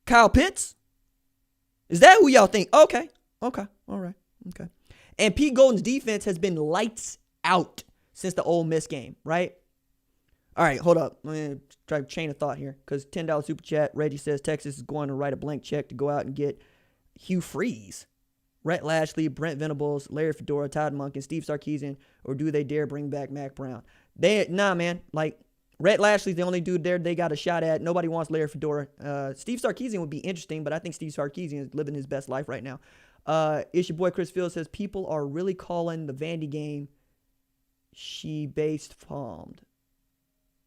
Kyle Pitts? Is that who y'all think? Okay. All right. Okay. And Pete Golden's defense has been lights out since the Ole Miss game, right? All right, hold up. Let me try to chain of thought here, because $10 super chat. Reggie says Texas is going to write a blank check to go out and get Hugh Freeze, Rhett Lashley, Brent Venables, Larry Fedora, Todd Monken, Steve Sarkisian, or do they dare bring back Mac Brown? Nah, man. Like, Rhett Lashley's the only dude there they got a shot at. Nobody wants Larry Fedora. Steve Sarkisian would be interesting, but I think Steve Sarkisian is living his best life right now. It's your boy Chris Field says people are really calling the Vandy game she based palmed.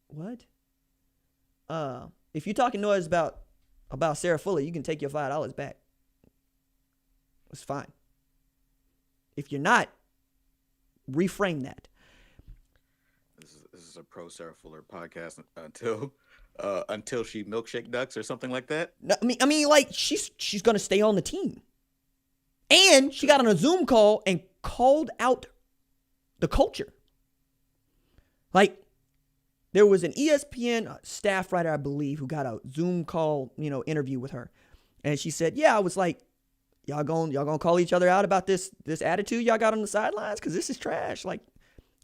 What? If you're talking noise about Sarah Fuller, you can take your $5 back. It's fine. If you're not, reframe that. This is a pro Sarah Fuller podcast until she milkshake ducks or something like that. No, I mean, like she's gonna stay on the team, and she got on a Zoom call and called out the culture. Like, there was an ESPN staff writer, I believe, who got a Zoom call, interview with her, and she said, "Yeah, I was like, y'all gonna call each other out about this attitude y'all got on the sidelines, because this is trash. Like,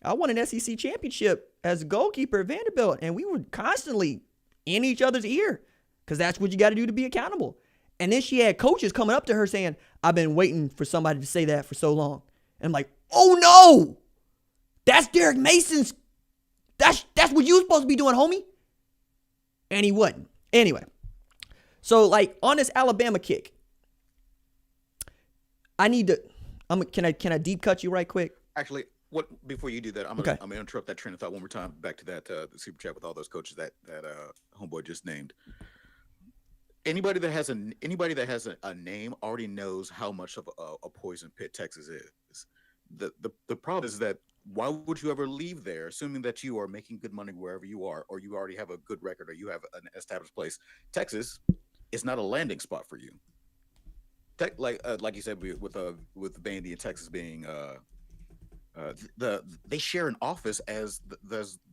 I won an SEC championship as a goalkeeper at Vanderbilt, and we were constantly in each other's ear, because that's what you got to do to be accountable." And then she had coaches coming up to her saying, "I've been waiting for somebody to say that for so long." And I'm like, oh no, that's Derek Mason's. That's what you were supposed to be doing, homie. And he wasn't. Anyway, so like on this Alabama kick, can I deep cut you right quick? Actually, before you do that, I'm gonna interrupt that train of thought one more time. Back to that the super chat with all those coaches that homeboy just named. Anybody that has a name already knows how much of a poison pit Texas is. The problem is that why would you ever leave there, assuming that you are making good money wherever you are, or you already have a good record, or you have an established place? Texas is not a landing spot for you. Like you said, with Vandy and Texas being they share an office as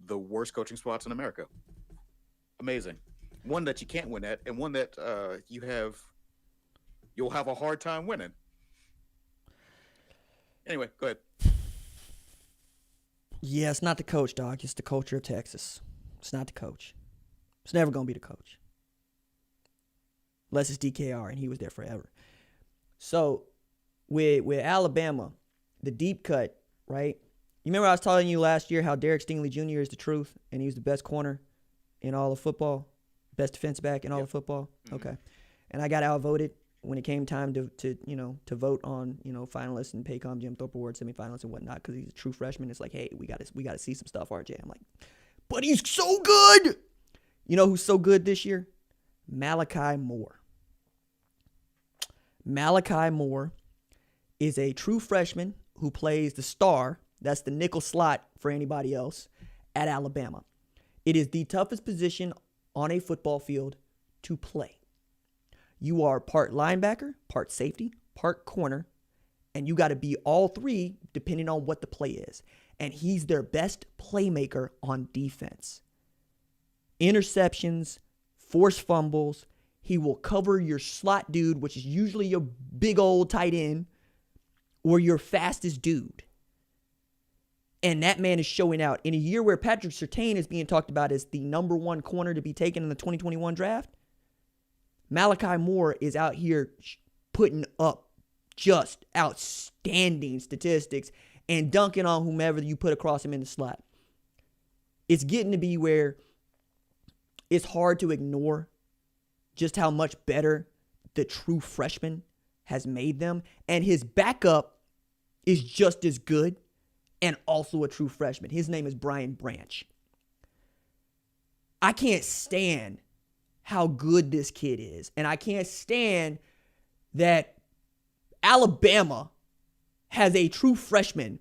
the worst coaching spots in America. Amazing. One that you can't win at, and one that you'll have a hard time winning. Anyway, go ahead. Yeah, it's not the coach, dog. It's the culture of Texas. It's not the coach. It's never going to be the coach. Unless it's DKR, and he was there forever. So, with Alabama, the deep cut, right? You remember I was telling you last year how Derek Stingley Jr. is the truth, and he was the best corner in all of football, best defense back in all of football? Mm-hmm. Okay. And I got outvoted when it came time to vote on, finalists and Paycom Jim Thorpe Award semifinalists and whatnot, because he's a true freshman. It's like, hey, we got to see some stuff, RJ. I'm like, but he's so good. You know who's so good this year? Malachi Moore. Malachi Moore is a true freshman who plays the star, that's the nickel slot for anybody else, at Alabama. It is the toughest position on a football field to play. You are part linebacker, part safety, part corner, and you got to be all three depending on what the play is. And he's their best playmaker on defense. Interceptions, force fumbles. He will cover your slot dude, which is usually your big old tight end, or your fastest dude. And that man is showing out. In a year where Patrick Surtain is being talked about as the number one corner to be taken in the 2021 draft, Malachi Moore is out here putting up just outstanding statistics and dunking on whomever you put across him in the slot. It's getting to be where it's hard to ignore just how much better the true freshman has made them. And his backup is just as good and also a true freshman. His name is Brian Branch. I can't stand how good this kid is. And I can't stand that Alabama has a true freshman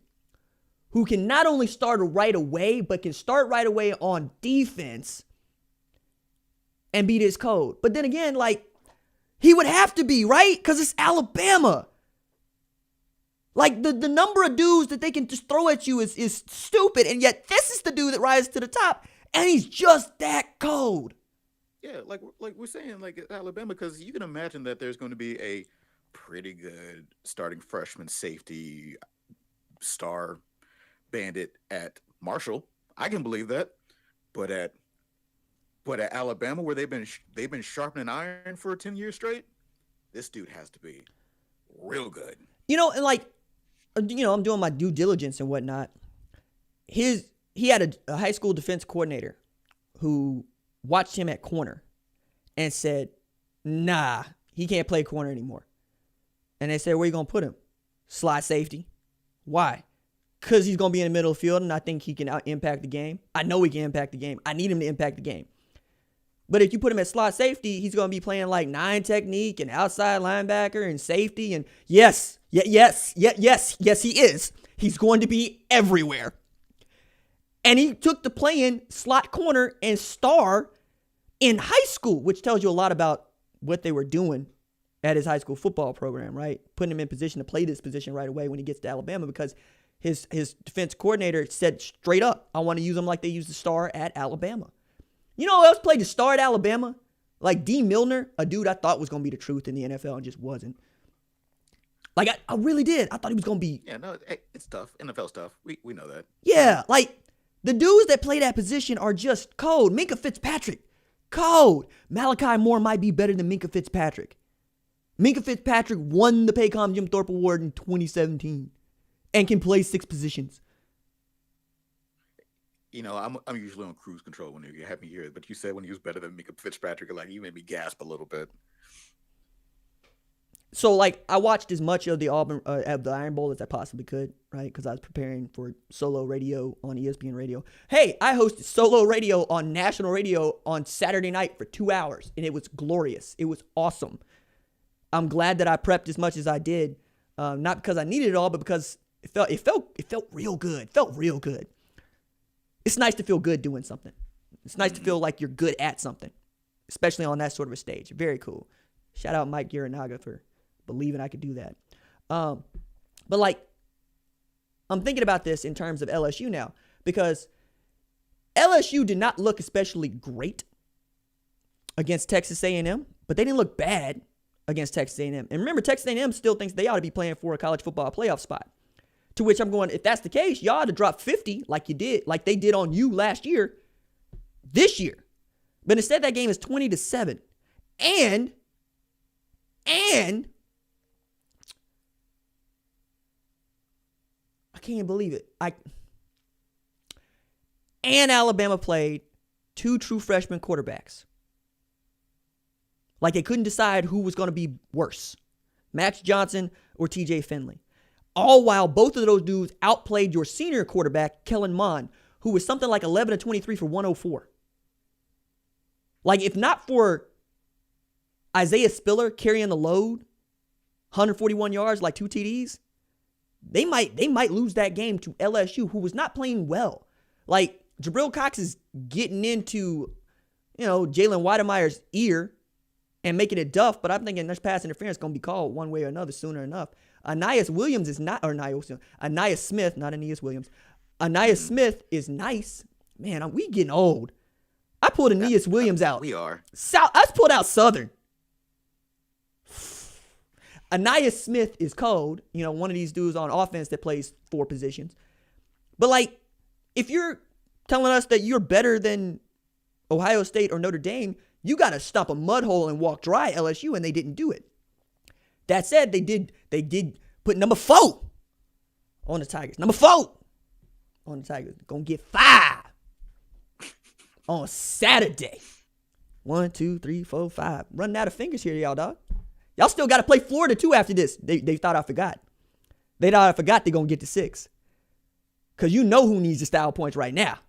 who can not only start right away, but can start right away on defense and beat his code. But then again, like, he would have to be, right? Because it's Alabama. Like, the number of dudes that they can just throw at you is stupid. And yet this is the dude that rises to the top. And he's just that cold. Yeah, like we're saying, like Alabama, because you can imagine that there's going to be a pretty good starting freshman safety star bandit at Marshall. I can believe that. But at Alabama, where they've been sharpening iron for 10 years straight, this dude has to be real good. And like, I'm doing my due diligence and whatnot. He had a high school defense coordinator who watched him at corner and said, nah, he can't play corner anymore. And they said, where you going to put him? Slot safety. Why? Because he's going to be in the middle of the field, and I think he can impact the game. I know he can impact the game. I need him to impact the game. But if you put him at slot safety, he's going to be playing like 9 technique and outside linebacker and safety. And yes, he is. He's going to be everywhere. And he took to playing slot corner and star in high school, which tells you a lot about what they were doing at his high school football program, right? Putting him in position to play this position right away when he gets to Alabama, because his defense coordinator said straight up, I want to use him like they used the star at Alabama. You know who else played the star at Alabama? Like D. Milner, a dude I thought was going to be the truth in the NFL and just wasn't. Like, I really did. I thought he was going to be. Yeah, no, it's tough. NFL stuff. We know that. Yeah, like, the dudes that play that position are just cold. Minkah Fitzpatrick, cold. Malachi Moore might be better than Minkah Fitzpatrick. Minkah Fitzpatrick won the Paycom Jim Thorpe Award in 2017 and can play 6 positions. I'm usually on cruise control when you have me here, but you said when he was better than Minkah Fitzpatrick, like, you made me gasp a little bit. So, like, I watched as much of the Iron Bowl as I possibly could, right? Because I was preparing for solo radio on ESPN Radio. Hey, I hosted solo radio on national radio on Saturday night for 2 hours, and it was glorious. It was awesome. I'm glad that I prepped as much as I did, not because I needed it all, but because it felt real good. It felt real good. It's nice to feel good doing something. It's nice to feel like you're good at something, especially on that sort of a stage. Very cool. Shout out Mike Garinaga for believing I could do that. But like, I'm thinking about this in terms of LSU now, because LSU did not look especially great against Texas A&M, but they didn't look bad against Texas A&M. And remember, Texas A&M still thinks they ought to be playing for a college football playoff spot. To which I'm going, if that's the case, y'all ought to drop 50 like they did on you last year, this year. But instead, that game is 20-7. And I can't believe it. And Alabama played 2 true freshman quarterbacks. Like, they couldn't decide who was going to be worse, Max Johnson or TJ Finley. All while both of those dudes outplayed your senior quarterback, Kellen Mond, who was something like 11-23 for 104. Like, if not for Isaiah Spiller carrying the load, 141 yards, like 2 TDs, they might lose that game to LSU, who was not playing well. Like, Jabril Cox is getting into, Jalen Weidemeier's ear and making it duff, but I'm thinking there's pass interference going to be called one way or another sooner enough. Aeneas Smith, not Aeneas Williams. Aeneas Smith is nice. Man, we getting old. I pulled Aeneas Williams out. We are. I pulled out Southern. Ainias Smith is cold. One of these dudes on offense that plays 4 positions. But, like, if you're telling us that you're better than Ohio State or Notre Dame, you got to stop a mud hole and walk dry LSU, and they didn't do it. That said, they did put number 4 on the Tigers. Number 4 on the Tigers. Gonna get 5 on Saturday. 1, 2, 3, 4, 5. Running out of fingers here, y'all, dog. Y'all still got to play Florida, too, after this. They thought I forgot. They thought I forgot they're going to get to 6. Because you know who needs the style points right now.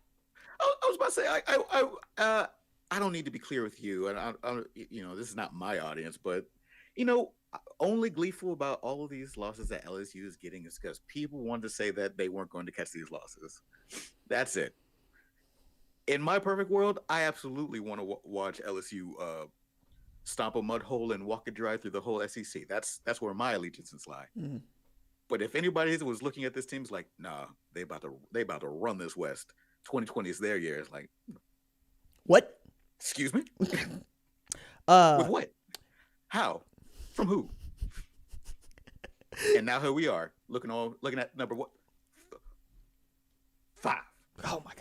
I was about to say, I don't need to be clear with you. And, this is not my audience. But, only gleeful about all of these losses that LSU is getting is because people wanted to say that they weren't going to catch these losses. That's it. In my perfect world, I absolutely want to watch LSU stomp a mud hole and walk it dry through the whole SEC. That's where my allegiances lie. Mm-hmm. But if anybody was looking at this team, it's like, nah, they about to run this West. 2020 is their year. It's like, what? Excuse me? With what? How? From who? And now here we are, looking at number 5. Oh my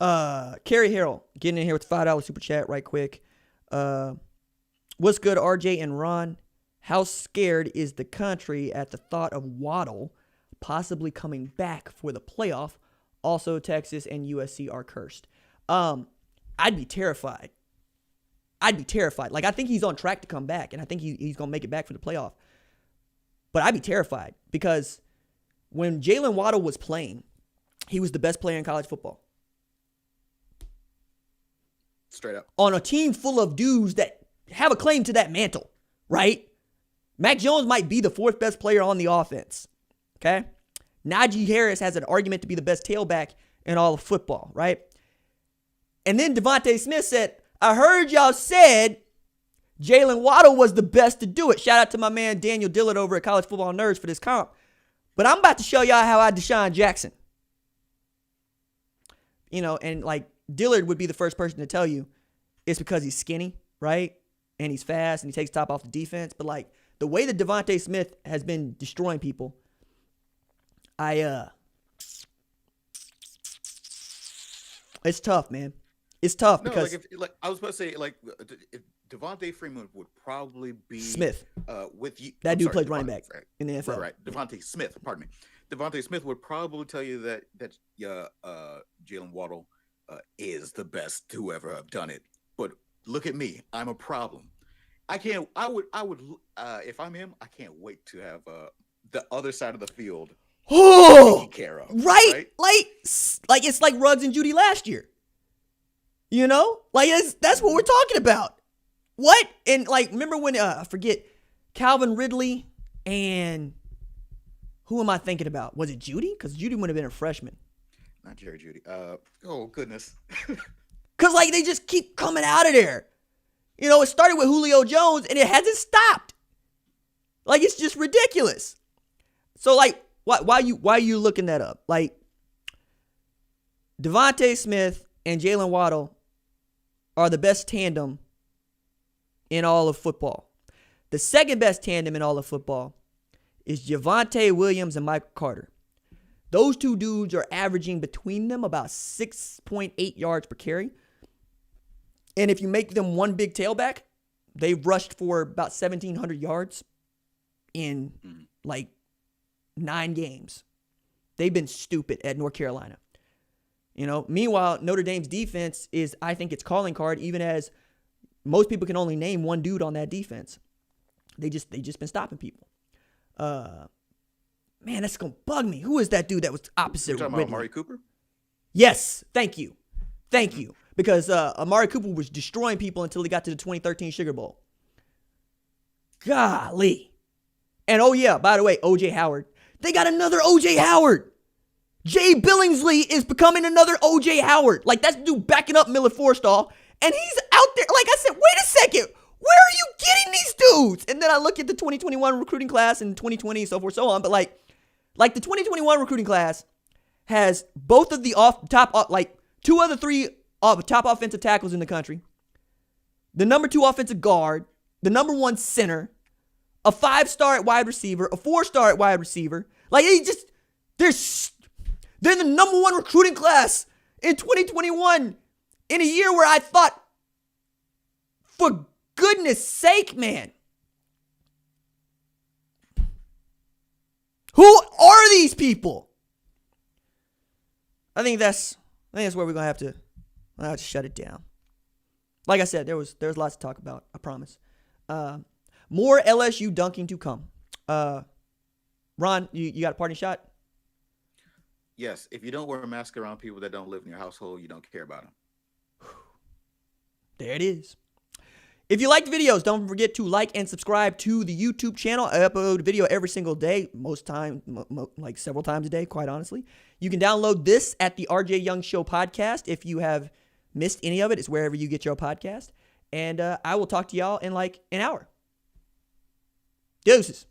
God. Kerry Harrell getting in here with the $5 super chat right quick. What's good, RJ and Ron? How scared is the country at the thought of Waddle possibly coming back for the playoff? Also, Texas and USC are cursed. I'd be terrified. Like, I think he's on track to come back, and I think he's going to make it back for the playoff. But I'd be terrified because when Jalen Waddle was playing, he was the best player in college football. Straight up. On a team full of dudes that have a claim to that mantle, right? Mac Jones might be the 4th best player on the offense, okay? Najee Harris has an argument to be the best tailback in all of football, right? And then Devontae Smith said, I heard y'all said Jalen Waddle was the best to do it. Shout out to my man Daniel Dillard over at College Football Nerds for this comp. But I'm about to show y'all how I Deshaun Jackson. And like Dillard would be the first person to tell you it's because he's skinny, right? And he's fast and he takes top off the defense. But like the way that Devontae Smith has been destroying people, it's tough, man. It's tough because I was about to say, if Devontae Freeman would probably be Smith with you. That dude played running back in the NFL. Right. Devontae Smith. Pardon me. Devontae Smith would probably tell you that Jalen Waddle is the best to ever have done it. But look at me. I'm a problem. I would if I'm him, I can't wait to have the other side of the field taken care of. Right? Like it's like Ruggs and Judy last year. Like that's what we're talking about. What? And like, remember when I forget Calvin Ridley and who am I thinking about? Was it Judy? Because Judy would have been a freshman. Not Jerry Judy. Oh goodness. Because like they just keep coming out of there. It started with Julio Jones and it hasn't stopped. Like it's just ridiculous. So like, why are you looking that up? Like Devontae Smith and Jalen Waddle are the best tandem in all of football. The second best tandem in all of football is Javonte Williams and Michael Carter. Those two dudes are averaging between them about 6.8 yards per carry. And if you make them one big tailback, they've rushed for about 1,700 yards in like 9 games. They've been stupid at North Carolina. Meanwhile, Notre Dame's defense is, I think, its calling card, even as most people can only name one dude on that defense. They just been stopping people. Man, that's gonna bug me. Who is that dude that was opposite? You're talking about Amari Cooper? Yes, thank you. Because Amari Cooper was destroying people until he got to the 2013 Sugar Bowl. Golly. And oh yeah, by the way, O.J. Howard. They got another O.J. Howard. Jay Billingsley is becoming another O.J. Howard. Like, that's the dude backing up Miller Forstall. And he's out there. Like I said, wait a second. Where are you getting these dudes? And then I look at the 2021 recruiting class and 2020 and so forth, so on. But like the 2021 recruiting class has both of the top 2 of the 3 top offensive tackles in the country, the number 2 offensive guard, the number 1 center, a 5-star at wide receiver, a 4-star at wide receiver. Like, they're the number 1 recruiting class in 2021 in a year where I thought, for goodness sake, man. Who are these people? I think that's where we're gonna have to shut it down. Like I said, there's lots to talk about. I promise. More LSU dunking to come. Ron, you got a parting shot? Yes. If you don't wear a mask around people that don't live in your household, you don't care about them. There it is. If you like the videos, don't forget to like and subscribe to the YouTube channel. I upload video every single day, most time, like several times a day, quite honestly. You can download this at the RJ Young Show podcast. If you have missed any of it, it's wherever you get your podcast. And I will talk to y'all in like an hour. Deuces.